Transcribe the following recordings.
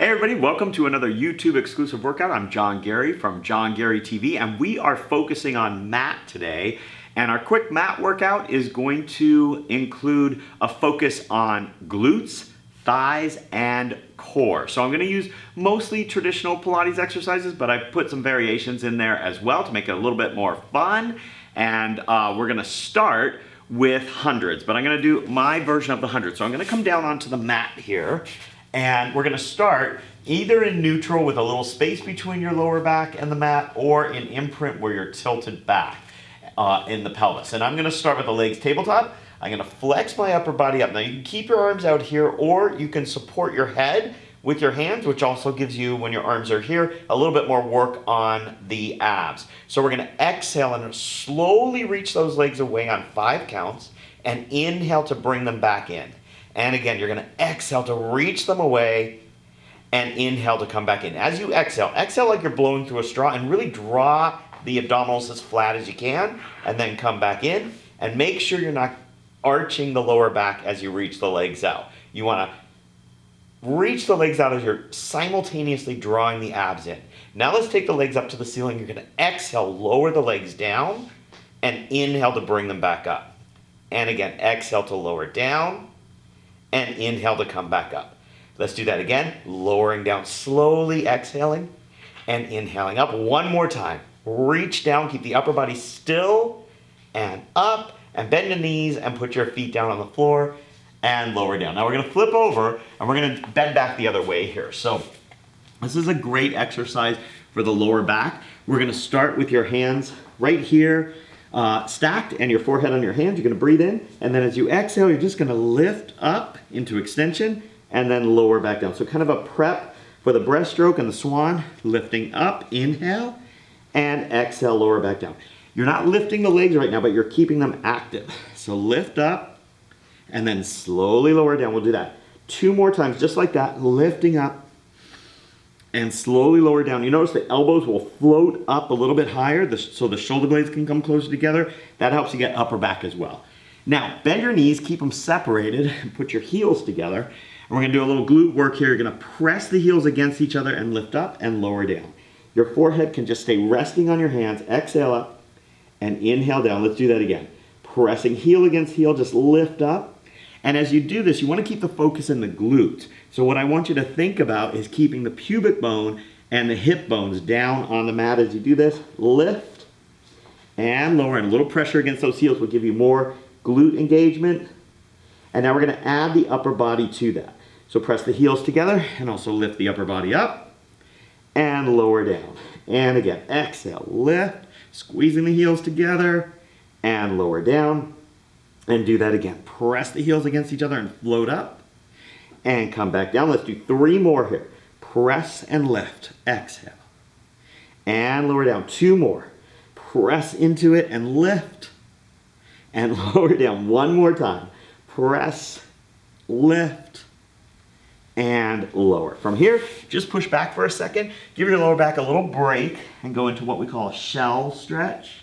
Hey everybody, welcome to another YouTube exclusive workout. I'm John Garey from John Garey TV, and we are focusing on mat today. And our quick mat workout is going to include a focus on glutes, thighs, and core. So I'm going to use mostly traditional Pilates exercises, but I've put some variations in there as well to make it a little bit more fun. And we're going to start with hundreds, but I'm going to do my version of the 100. So I'm going to come down onto the mat here, and we're going to start either in neutral with a little space between your lower back and the mat, or in imprint where you're tilted back in the pelvis. And I'm going to start with the legs tabletop. I'm going to flex my upper body up. Now you can keep your arms out here, or you can support your head with your hands, which also gives you, when your arms are here, a little bit more work on the abs. So we're going to exhale and slowly reach those legs away on 5 counts, and inhale to bring them back in. And again, you're going to exhale to reach them away, and inhale to come back in. As you exhale, exhale like you're blowing through a straw, and really draw the abdominals as flat as you can, and then come back in, and make sure you're not arching the lower back as you reach the legs out. You want to reach the legs out as you're simultaneously drawing the abs in. Now let's take the legs up to the ceiling. You're going to exhale, lower the legs down, and inhale to bring them back up. And again, exhale to lower down, and inhale to come back up. Let's do that again. Lowering down, slowly exhaling, and inhaling up. One more time. Reach down, keep the upper body still, and up, and bend the knees, and put your feet down on the floor, and lower down. Now we're going to flip over, and we're going to bend back the other way here. So this is a great exercise for the lower back. We're going to start with your hands right here, stacked, and your forehead on your hands. You're going to breathe in, and then as you exhale, you're just going to lift up into extension, and then lower back down. So kind of a prep for the breaststroke and the swan. Lifting up, inhale, and exhale, lower back down. You're not lifting the legs right now, but you're keeping them active. So lift up, and then slowly lower down. We'll do that 2 more times, just like that, lifting up, and slowly lower down. You notice the elbows will float up a little bit higher, so the shoulder blades can come closer together. That helps you get upper back as well. Now, bend your knees, keep them separated, and put your heels together. And we're going to do a little glute work here. You're going to press the heels against each other and lift up and lower down. Your forehead can just stay resting on your hands. Exhale up and inhale down. Let's do that again. Pressing heel against heel, just lift up. And as you do this, you want to keep the focus in the glutes. So what I want you to think about is keeping the pubic bone and the hip bones down on the mat as you do this. Lift and lower, and a little pressure against those heels will give you more glute engagement. And now we're going to add the upper body to that. So press the heels together and also lift the upper body up and lower down. And again, exhale, lift, squeezing the heels together and lower down. And do that again. Press the heels against each other and float up and come back down. Let's do 3 more here. Press and lift, exhale, and lower down. 2 more. Press into it and lift and lower down. 1 more time. Press, lift, and lower. From here, just push back for a second. Give your lower back a little break and go into what we call a shell stretch.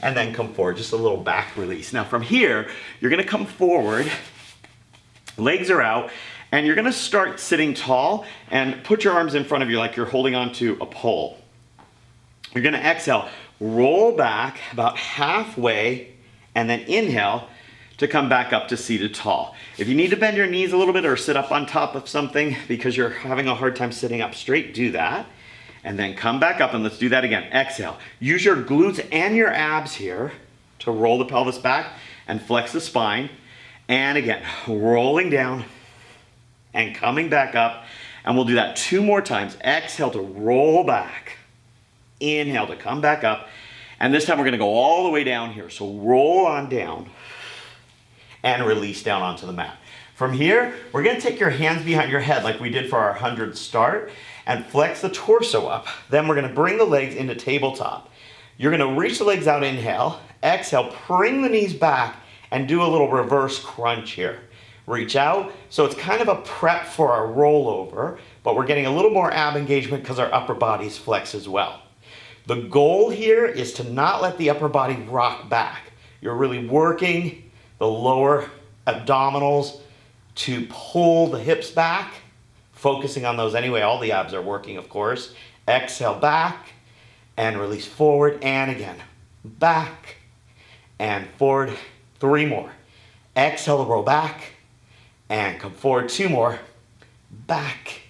And then come forward, just a little back release. Now from here, you're going to come forward, legs are out, and you're going to start sitting tall and put your arms in front of you like you're holding onto a pole. You're going to exhale, roll back about halfway, and then inhale to come back up to seated tall. If you need to bend your knees a little bit or sit up on top of something because you're having a hard time sitting up straight, do that. And then come back up, and let's do that again. Exhale. Use your glutes and your abs here to roll the pelvis back and flex the spine. And again, rolling down and coming back up. And we'll do that 2 more times. Exhale to roll back. Inhale to come back up. And this time we're going to go all the way down here. So roll on down and release down onto the mat. From here, we're going to take your hands behind your head like we did for our 100 start, and flex the torso up. Then we're going to bring the legs into tabletop. You're going to reach the legs out, inhale, exhale, bring the knees back, and do a little reverse crunch here. Reach out. So it's kind of a prep for our rollover, but we're getting a little more ab engagement because our upper body's flex as well. The goal here is to not let the upper body rock back. You're really working the lower abdominals to pull the hips back, focusing on those anyway. All the abs are working, of course. Exhale, back, and release forward, and again. Back, and forward. 3 more. Exhale to roll back, and come forward. 2 more. Back,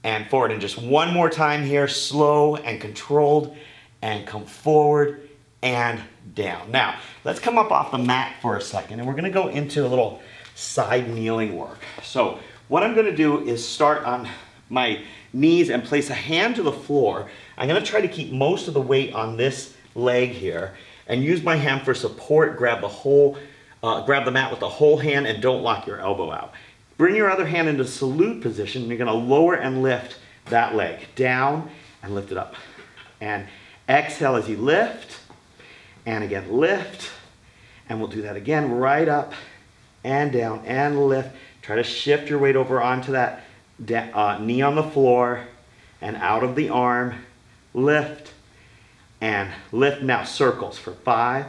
and forward. And just 1 more time here, slow and controlled, and come forward and down. Now, let's come up off the mat for a second, and we're gonna go into a little side kneeling work. So what I'm gonna do is start on my knees and place a hand to the floor. I'm gonna try to keep most of the weight on this leg here and use my hand for support. Grab the mat with the whole hand and don't lock your elbow out. Bring your other hand into salute position. And you're gonna lower and lift that leg down and lift it up. And exhale as you lift, and again lift, and we'll do that again, right up and down and lift. Try to shift your weight over onto that knee on the floor and out of the arm. Lift and lift. Now circles for 5,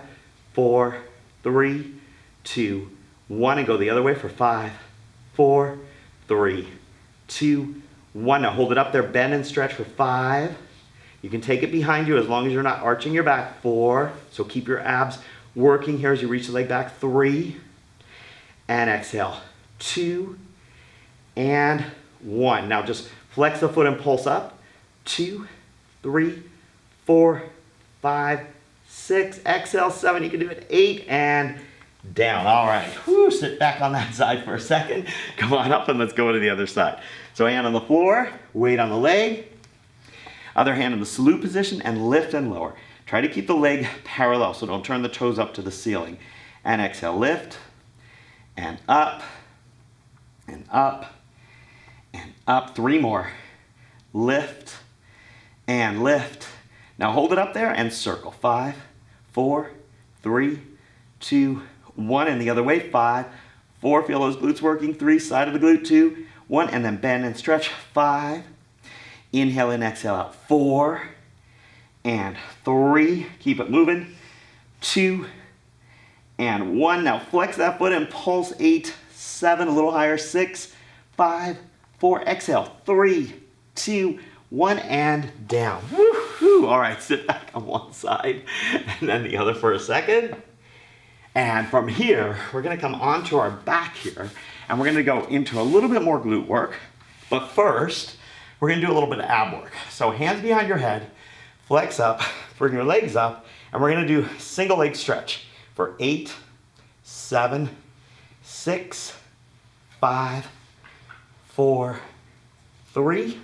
4, 3, 2, 1, and go the other way for 5, 4, 3, 2, 1. Now hold it up there, bend and stretch for 5. You can take it behind you as long as you're not arching your back. 4, so keep your abs working here as you reach the leg back. 3, and exhale. 2, and 1. Now just flex the foot and pulse up. 2, 3, 4, 5, 6. Exhale, 7. You can do it. 8, and down. All right. Whew, sit back on that side for a second. Come on up and let's go to the other side. So hand on the floor, weight on the leg. Other hand in the salute position and lift and lower. Try to keep the leg parallel, so don't turn the toes up to the ceiling. And exhale, lift and up and up and up. 3 more. Lift and lift. Now hold it up there and circle. 5, 4, 3, 2, 1. And the other way. 5, 4. Feel those glutes working. 3, side of the glute. 2, 1. And then bend and stretch. 5. Inhale in, exhale out. 4 and 3. Keep it moving. 2 and 1. Now flex that foot and pulse. 8, 7. A little higher. 6, 5, 4. Exhale. 3, 2, 1, and down. Woo-hoo. All right, sit back on one side and then the other for a second. And from here, we're gonna come onto our back here and we're gonna go into a little bit more glute work. But first, we're gonna do a little bit of ab work. So hands behind your head, flex up, bring your legs up, and we're gonna do single leg stretch for 8, 7, 6, 5, 4, 3,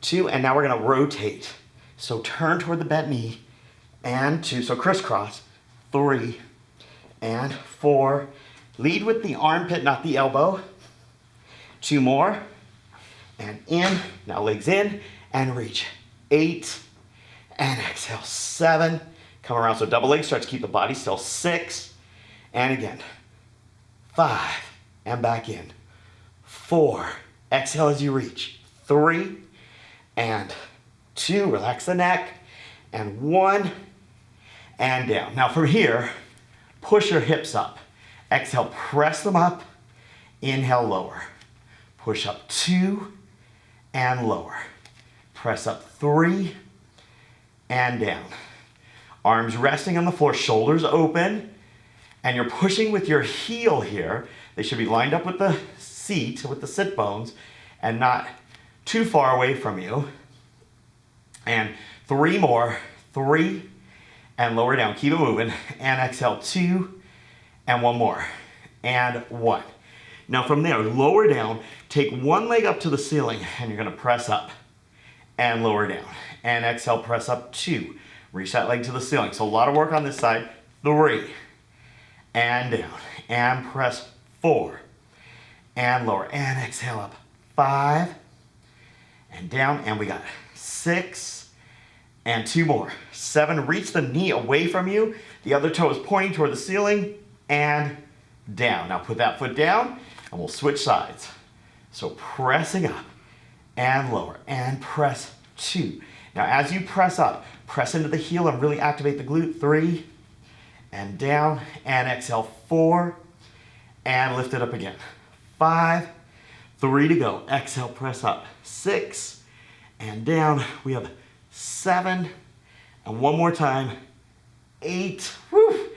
2, and now we're gonna rotate. So turn toward the bent knee, and 2, so crisscross, 3, and 4. Lead with the armpit, not the elbow. 2 more, and in, now legs in, and reach. 8, and exhale. 7, come around, so double leg stretch, keep the body still. 6, and again. 5, and back in. 4, exhale as you reach. 3, and 2, relax the neck, and 1, and down. Now from here, push your hips up. Exhale, press them up. Inhale, lower. Push up 2, and lower. Press up 3, and down. Arms resting on the floor, shoulders open, and you're pushing with your heel here. They should be lined up with the seat, with the sit bones, and not too far away from you. And 3 more. 3, and lower down. Keep it moving. And exhale. 2, and 1 more. And 1. Now from there, lower down. Take one leg up to the ceiling, and you're going to press up and lower down. And exhale, press up. 2. Reach that leg to the ceiling. So a lot of work on this side. 3, and down. And press. 4, and lower. And exhale up. 5, and down. And we got 6, and 2 more. 7, reach the knee away from you. The other toe is pointing toward the ceiling, and down. Now put that foot down, and we'll switch sides. So pressing up, and lower, and press. 2. Now as you press up, press into the heel and really activate the glute. 3, and down, and exhale. 4, and lift it up again. 5, 3 to go. Exhale, press up. 6 and down. We have 7 and one more time. 8 whew,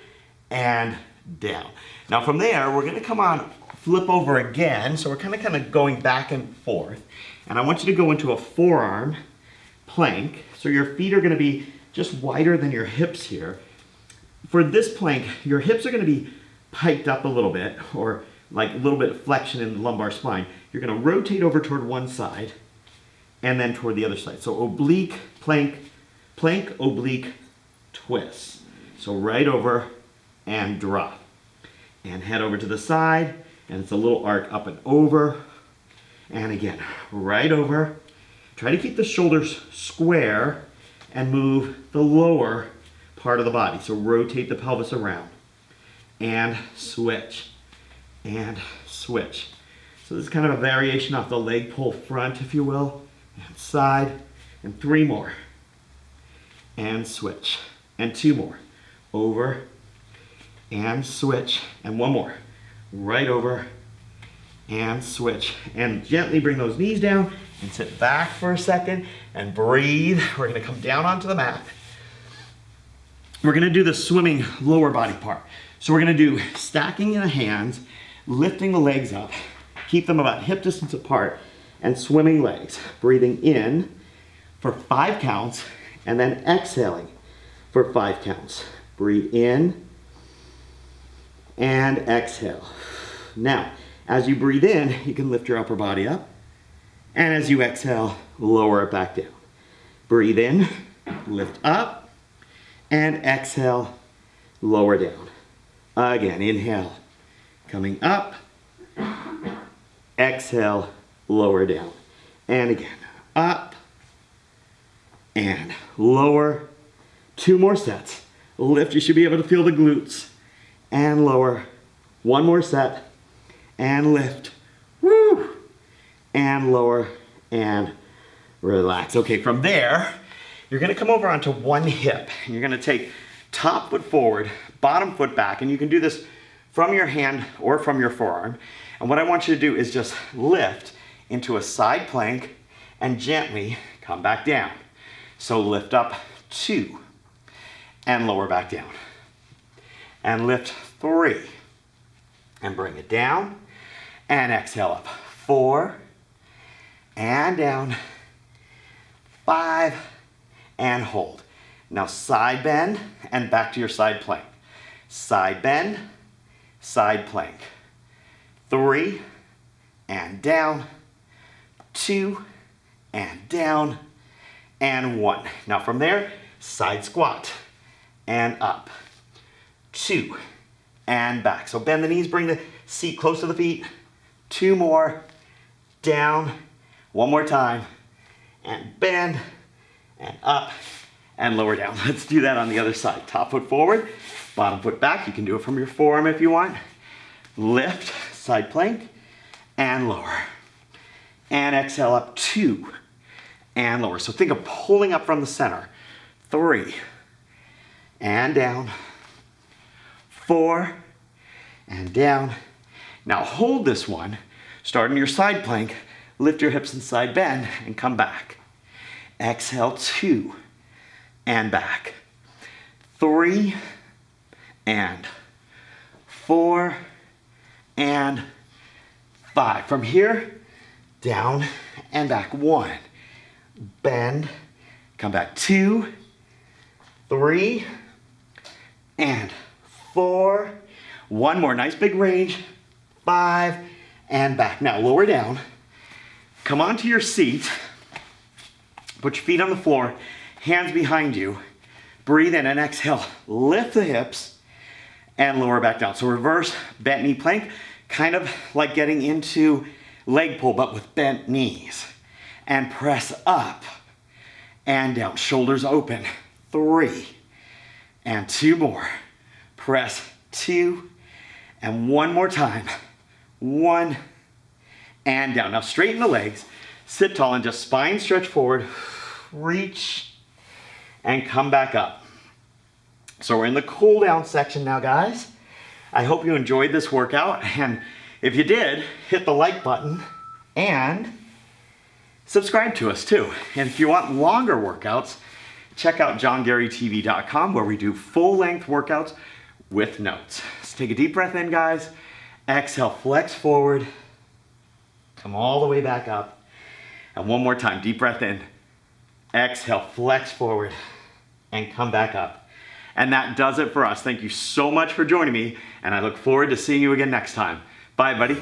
and down. Now from there, we're gonna come on, flip over again. So we're kind of going back and forth. And I want you to go into a forearm plank. So your feet are gonna be just wider than your hips here. For this plank, your hips are gonna be piped up a little bit, or like a little bit of flexion in the lumbar spine. You're gonna rotate over toward one side and then toward the other side. So oblique, plank, plank, oblique, twist. So right over and drop. And head over to the side, and it's a little arc up and over. And again, right over. Try to keep the shoulders square and move the lower part of the body. So rotate the pelvis around. And switch. And switch. So this is kind of a variation off the leg pull front, if you will. And side. And 3 more. And switch. And 2 more. Over. And switch. And 1 more. Right over. And switch. And gently bring those knees down and sit back for a second and breathe. We're going to come down onto the mat. We're going to do the swimming lower body part. So we're going to do stacking in the hands, lifting the legs up, keep them about hip distance apart, and swimming legs. Breathing in for 5 counts and then exhaling for 5 counts. Breathe in and exhale. Now, as you breathe in, you can lift your upper body up. And as you exhale, lower it back down. Breathe in, lift up, and exhale, lower down. Again, inhale, coming up, exhale, lower down. And again, up, and lower. 2 more sets. Lift, you should be able to feel the glutes. And lower. 1 more set. And lift. Woo! And lower. And relax. Okay, from there, you're gonna come over onto one hip. And you're gonna take top foot forward, bottom foot back. And you can do this from your hand or from your forearm. And what I want you to do is just lift into a side plank and gently come back down. So lift up 2 and lower back down. And lift 3 and bring it down and exhale up. 4 and down. 5 and hold. Now side bend and back to your side plank. Side bend, side plank. 3 and down. 2 and down. And 1. Now from there, side squat and up. 2 and back. So bend the knees, bring the seat close to the feet. 2 more, down. 1 more time, and bend, and up, and lower down. Let's do that on the other side. Top foot forward, bottom foot back. You can do it from your forearm if you want. Lift, side plank, and lower. And exhale up 2 and lower. So think of pulling up from the center. 3 and down. 4 and down. Now hold this one. Start in your side plank. Lift your hips and side bend and come back. Exhale 2 and back. 3 and 4 and 5. From here, down and back. 1. Bend. Come back. 2, 3, and 4. 1 more. Nice big range. 5 and back. Now lower down. Come onto your seat. Put your feet on the floor. Hands behind you. Breathe in and exhale. Lift the hips and lower back down. So reverse bent knee plank. Kind of like getting into leg pull, but with bent knees. And press up and down. Shoulders open. 3 and 2 more. Press 2 and 1 more time. 1 and down. Now straighten the legs. Sit tall and just spine stretch forward. Reach and come back up. So we're in the cool down section now, guys. I hope you enjoyed this workout, and if you did, hit the like button And subscribe to us too. And if you want longer workouts, check out johngareytv.com where we do full-length workouts with notes. So take a deep breath in, guys. Exhale, flex forward. Come all the way back up. And one more time, deep breath in. Exhale, flex forward, and come back up. And that does it for us. Thank you so much for joining me, and I look forward to seeing you again next time. Bye, buddy.